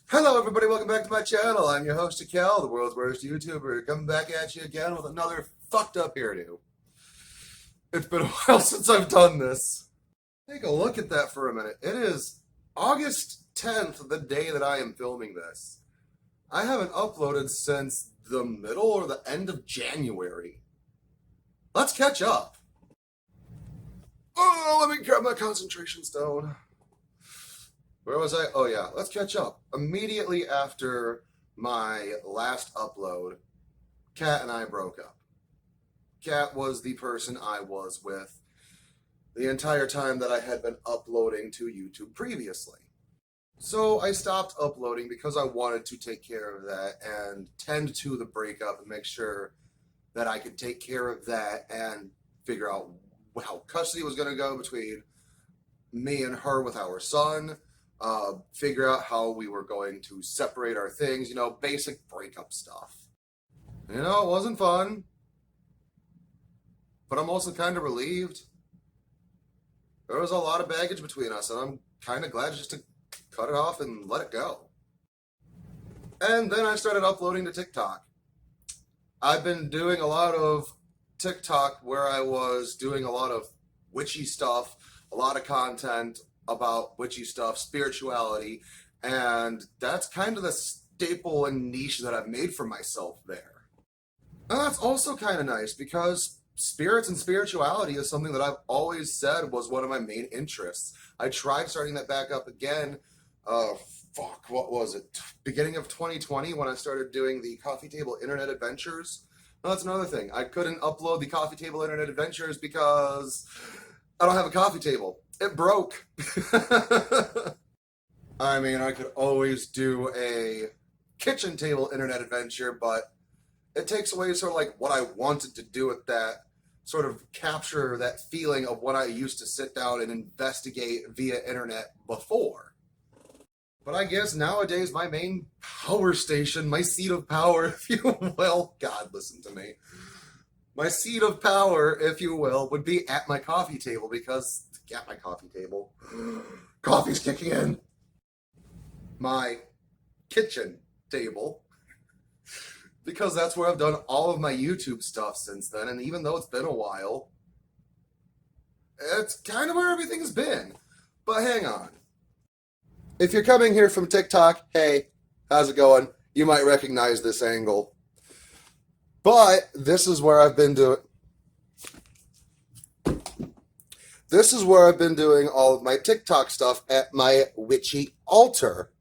Hello, everybody. Welcome back to my channel. I'm your host, Cal, the world's worst YouTuber, coming back at you again with another fucked up hairdo. It's been a while since I've done this. Take a look at that for a minute. It is August 10th, the day that I am filming this. I haven't uploaded since the middle or the end of January. Let's catch up. Oh, let me grab my concentration stone. Where was I? Oh, yeah. Let's catch up. Immediately after my last upload, Kat and I broke up. Kat was the person I was with the entire time that I had been uploading to YouTube previously. So I stopped uploading because I wanted to take care of that and tend to the breakup and make sure that I could take care of that and figure out how custody was going to go between me and her with our son. Figure out how we were going to separate our things, basic breakup stuff. It wasn't fun, but I'm also kind of relieved. There was a lot of baggage between us, and I'm kind of glad just to cut it off and let it go. And then I started uploading to TikTok. I've been doing a lot of TikTok where I was doing a lot of witchy stuff, a lot of content about witchy stuff, spirituality, and that's kind of the staple and niche that I've made for myself there. And that's also kind of nice because spirits and spirituality is something that I've always said was one of my main interests. I tried starting that back up again, what was it? Beginning of 2020 when I started doing the Coffee Table Internet Adventures. Well, that's another thing. I couldn't upload the Coffee Table Internet Adventures because I don't have a coffee table. It broke. I mean, I could always do a kitchen table internet adventure, but it takes away sort of like what I wanted to do with that, sort of capture that feeling of what I used to sit down and investigate via internet before. But I guess nowadays my main power station, my seat of power, if you will, God, listen to me. My seat of power, if you will, would be at my coffee table because, at my coffee table, coffee's kicking in. My kitchen table, because that's where I've done all of my YouTube stuff since then, and even though it's been a while, it's kind of where everything's been. But hang on. If you're coming here from TikTok, hey, how's it going? You might recognize this angle. But this is where I've been doing all of my TikTok stuff at my witchy altar.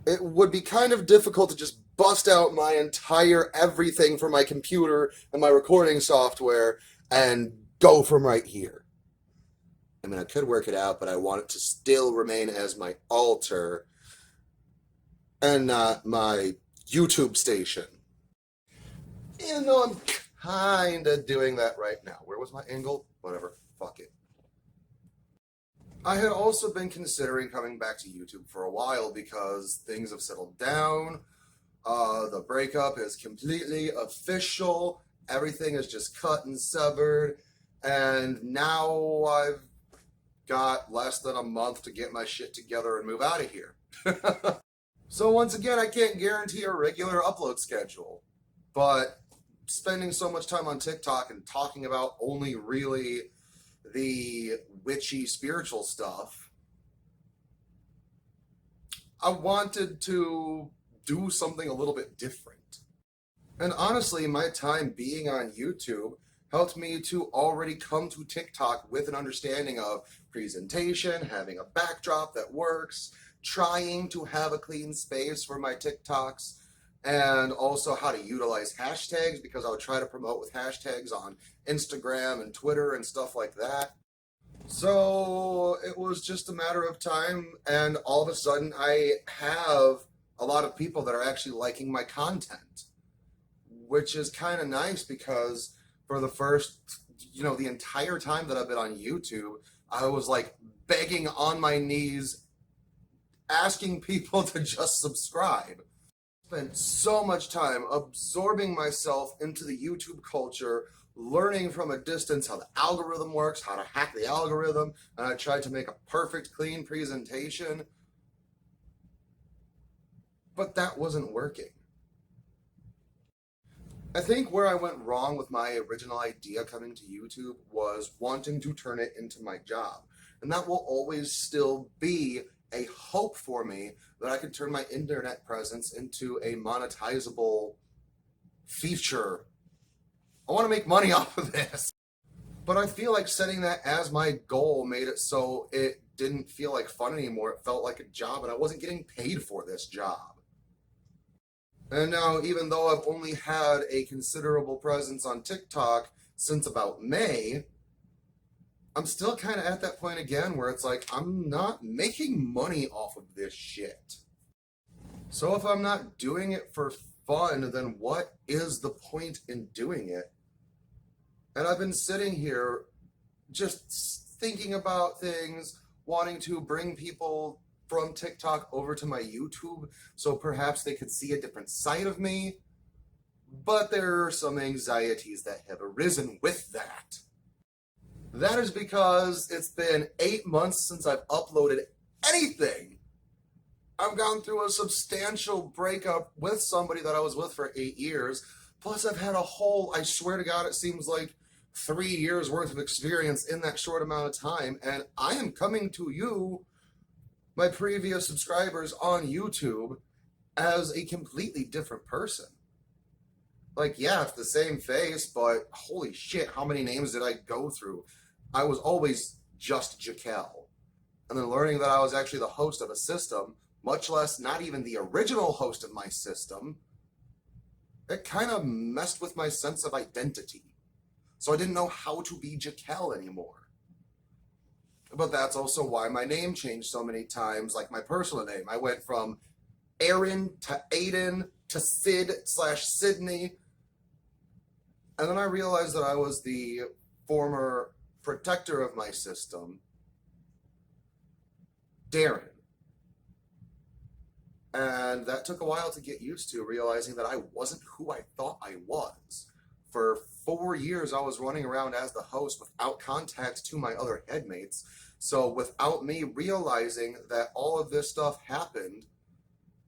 It would be kind of difficult to just bust out my entire everything from my computer and my recording software and go from right here. I mean, I could work it out, but I want it to still remain as my altar and not my YouTube station. Even though I'm kind of doing that right now. Where was my angle? Whatever. Fuck it. I had also been considering coming back to YouTube for a while because things have settled down. The breakup is completely official. Everything is just cut and severed. And now I've got less than a month to get my shit together and move out of here. So once again, I can't guarantee a regular upload schedule. But spending so much time on TikTok and talking about only really the witchy spiritual stuff, I wanted to do something a little bit different. And honestly, my time being on YouTube helped me to already come to TikTok with an understanding of presentation, having a backdrop that works, trying to have a clean space for my TikToks, and also how to utilize hashtags because I would try to promote with hashtags on Instagram and Twitter and stuff like that. So it was just a matter of time, and all of a sudden I have a lot of people that are actually liking my content, which is kind of nice because for the first, the entire time that I've been on YouTube, I was like begging on my knees, asking people to just subscribe. Spent so much time absorbing myself into the YouTube culture, learning from a distance how the algorithm works, how to hack the algorithm, and I tried to make a perfect, clean presentation. but that wasn't working. I think where I went wrong with my original idea coming to YouTube was wanting to turn it into my job. And that will always still be a hope for me that I can turn my internet presence into a monetizable feature. I want to make money off of this. But I feel like setting that as my goal made it so it didn't feel like fun anymore. It felt like a job, and I wasn't getting paid for this job. And now, even though I've only had a considerable presence on TikTok since about May, I'm still kind of at that point again where it's like, I'm not making money off of this shit. So if I'm not doing it for fun, then what is the point in doing it? And I've been sitting here just thinking about things, wanting to bring people from TikTok over to my YouTube so perhaps they could see a different side of me. But there are some anxieties that have arisen with that. That is because it's been 8 months since I've uploaded anything. I've gone through a substantial breakup with somebody that I was with for 8 years. Plus I've had a whole, I swear to God, it seems like 3 years worth of experience in that short amount of time. And I am coming to you, my previous subscribers on YouTube, as a completely different person. Like, yeah, it's the same face, but holy shit, how many names did I go through? I was always just Jaquel. And then learning that I was actually the host of a system, much less not even the original host of my system, it kind of messed with my sense of identity. So I didn't know how to be Jaquel anymore. But that's also why my name changed so many times, like my personal name. I went from Aaron to Aiden to Sid/Sydney. And then I realized that I was the former protector of my system, Darren. And that took a while to get used to, realizing that I wasn't who I thought I was. For 4 years, I was running around as the host without contact to my other headmates. So without me realizing that all of this stuff happened,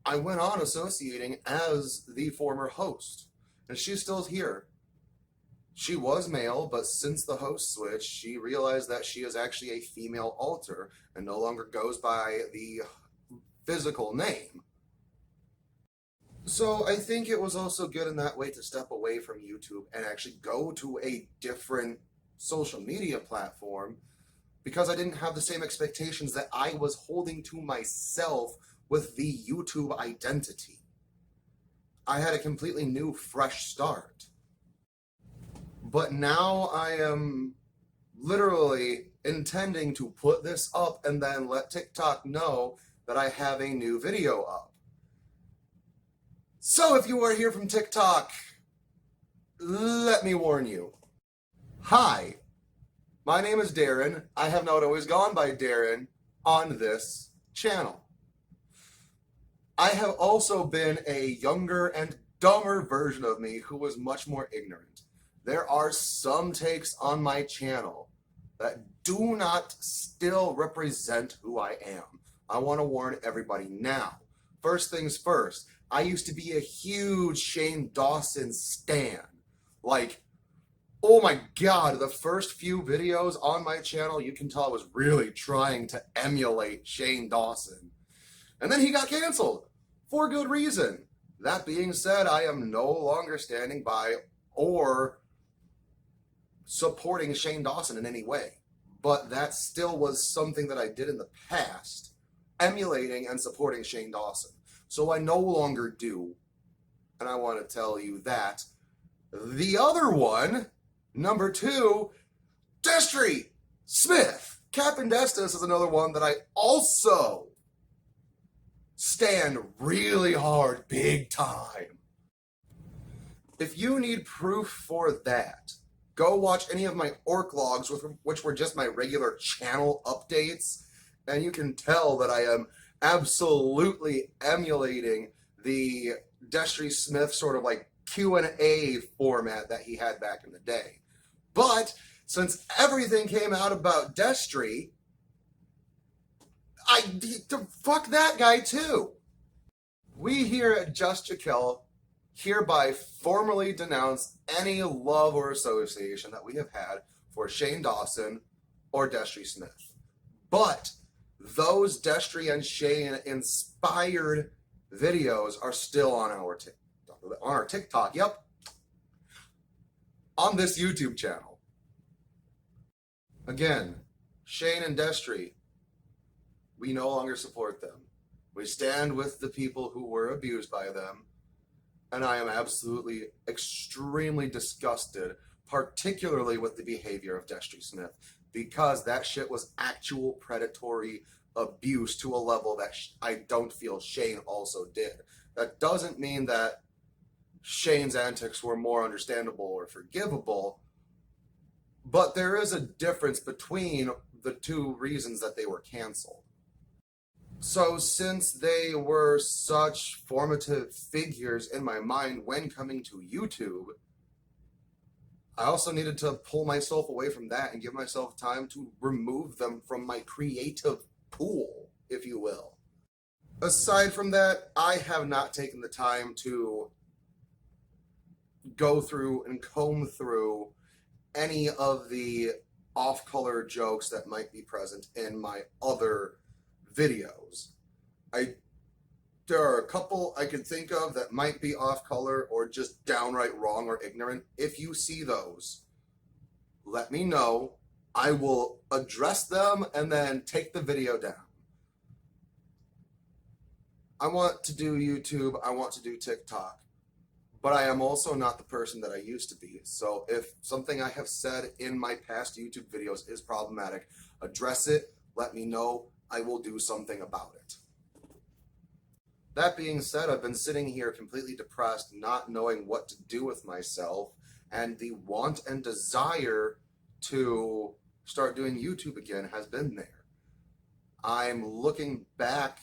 I went on associating as the former host. And she's still here. She was male, but since the host switch, she realized that she is actually a female alter and no longer goes by the physical name. So I think it was also good in that way to step away from YouTube and actually go to a different social media platform, because I didn't have the same expectations that I was holding to myself with the YouTube identity. I had a completely new, fresh start. But now I am literally intending to put this up and then let TikTok know that I have a new video up. So if you are here from TikTok, let me warn you. Hi, my name is Darren. I have not always gone by Darren on this channel. I have also been a younger and dumber version of me who was much more ignorant. There are some takes on my channel that do not still represent who I am. I want to warn everybody now. First things first, I used to be a huge Shane Dawson stan. Like, oh my God, the first few videos on my channel, you can tell I was really trying to emulate Shane Dawson. And then he got canceled for good reason. That being said, I am no longer standing by or supporting Shane Dawson in any way. But that still was something that I did in the past, emulating and supporting Shane Dawson. So I no longer do. And I want to tell you that. The other one, number 2, Destry Smith. Captain Destus is another one that I also stand really hard, big time. If you need proof for that, go watch any of my orc logs, which were just my regular channel updates, and you can tell that I am absolutely emulating the Destry Smith sort of like Q&A format that he had back in the day. But since everything came out about Destry, fuck that guy too. We here at Just to Kill hereby formally denounce any love or association that we have had for Shane Dawson or Destry Smith. But those Destry and Shane inspired videos are still on our TikTok, yep, on this YouTube channel. Again, Shane and Destry, we no longer support them. We stand with the people who were abused by them, and I am absolutely extremely disgusted, particularly with the behavior of Destry Smith, because that shit was actual predatory abuse to a level that I don't feel Shane also did. That doesn't mean that Shane's antics were more understandable or forgivable, but there is a difference between the two reasons that they were canceled. So since they were such formative figures in my mind when coming to YouTube, I also needed to pull myself away from that and give myself time to remove them from my creative pool, if you will. Aside from that, I have not taken the time to go through and comb through any of the off-color jokes that might be present in my other videos. There are a couple I could think of that might be off-color or just downright wrong or ignorant. If you see those, let me know. I will address them and then take the video down. I want to do YouTube, I want to do TikTok, but I am also not the person that I used to be. So if something I have said in my past YouTube videos is problematic, address it, let me know. I will do something about it. That being said, I've been sitting here completely depressed, not knowing what to do with myself, and the want and desire to start doing YouTube again has been there. I'm looking back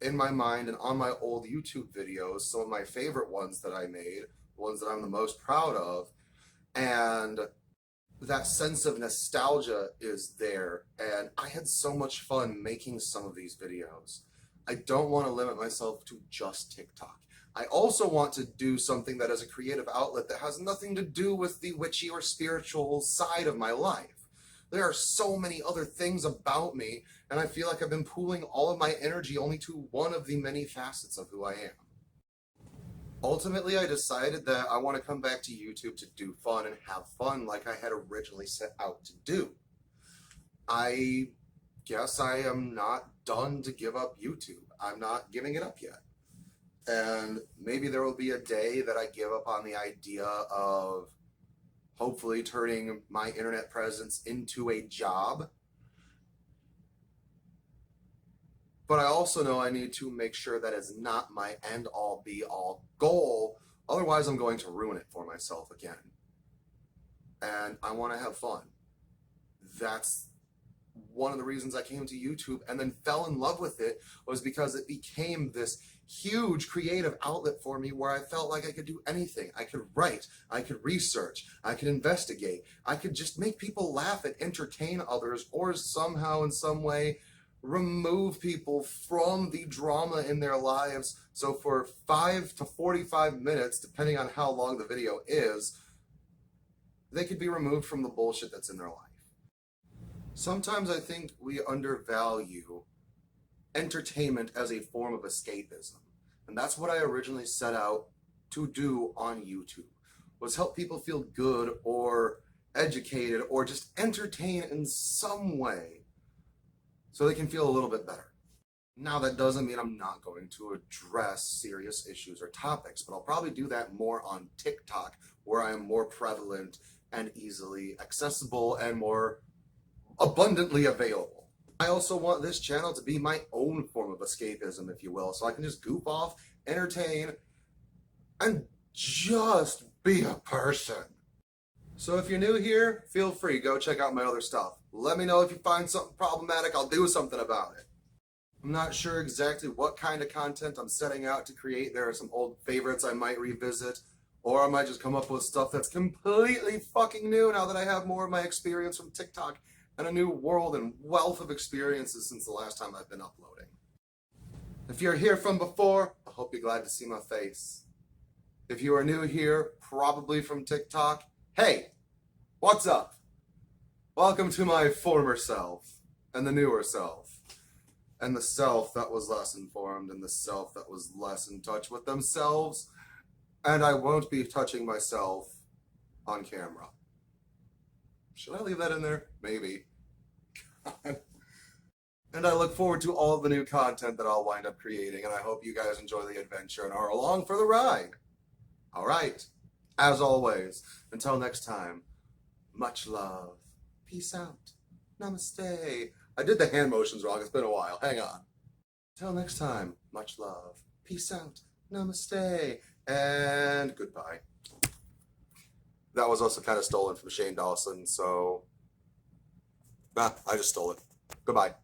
in my mind and on my old YouTube videos, some of my favorite ones that I made, ones that I'm the most proud of, and that sense of nostalgia is there, and I had so much fun making some of these videos. I don't want to limit myself to just TikTok. I also want to do something that is a creative outlet that has nothing to do with the witchy or spiritual side of my life. There are so many other things about me, and I feel like I've been pooling all of my energy only to one of the many facets of who I am. Ultimately, I decided that I want to come back to YouTube to do fun and have fun like I had originally set out to do. I guess I am not done to give up YouTube. I'm not giving it up yet. And maybe there will be a day that I give up on the idea of hopefully turning my internet presence into a job. But I also know I need to make sure that is not my end-all be-all goal. Otherwise, I'm going to ruin it for myself again. And I want to have fun. That's one of the reasons I came to YouTube and then fell in love with it, was because it became this huge creative outlet for me where I felt like I could do anything. I could write, I could research, I could investigate, I could just make people laugh and entertain others, or somehow in some way remove people from the drama in their lives. So for 5 to 45 minutes, depending on how long the video is, they could be removed from the bullshit that's in their life. Sometimes I think we undervalue entertainment as a form of escapism. And that's what I originally set out to do on YouTube, was help people feel good or educated or just entertain in some way so they can feel a little bit better. Now, that doesn't mean I'm not going to address serious issues or topics, but I'll probably do that more on TikTok, where I am more prevalent and easily accessible and more abundantly available. I also want this channel to be my own form of escapism, if you will, so I can just goof off, entertain, and just be a person. So if you're new here, feel free, go check out my other stuff. Let me know if you find something problematic, I'll do something about it. I'm not sure exactly what kind of content I'm setting out to create. There are some old favorites I might revisit, or I might just come up with stuff that's completely fucking new now that I have more of my experience from TikTok and a new world and wealth of experiences since the last time I've been uploading. If you're here from before, I hope you're glad to see my face. If you are new here, probably from TikTok, hey, what's up? Welcome to my former self, and the newer self, and the self that was less informed, and the self that was less in touch with themselves, and I won't be touching myself on camera. Should I leave that in there? Maybe. And I look forward to all the new content that I'll wind up creating, and I hope you guys enjoy the adventure and are along for the ride. All right. As always, until next time, much love. Peace out. Namaste. I did the hand motions wrong. It's been a while. Hang on. Until next time, much love. Peace out. Namaste. And goodbye. That was also kind of stolen from Shane Dawson, so I just stole it. Goodbye.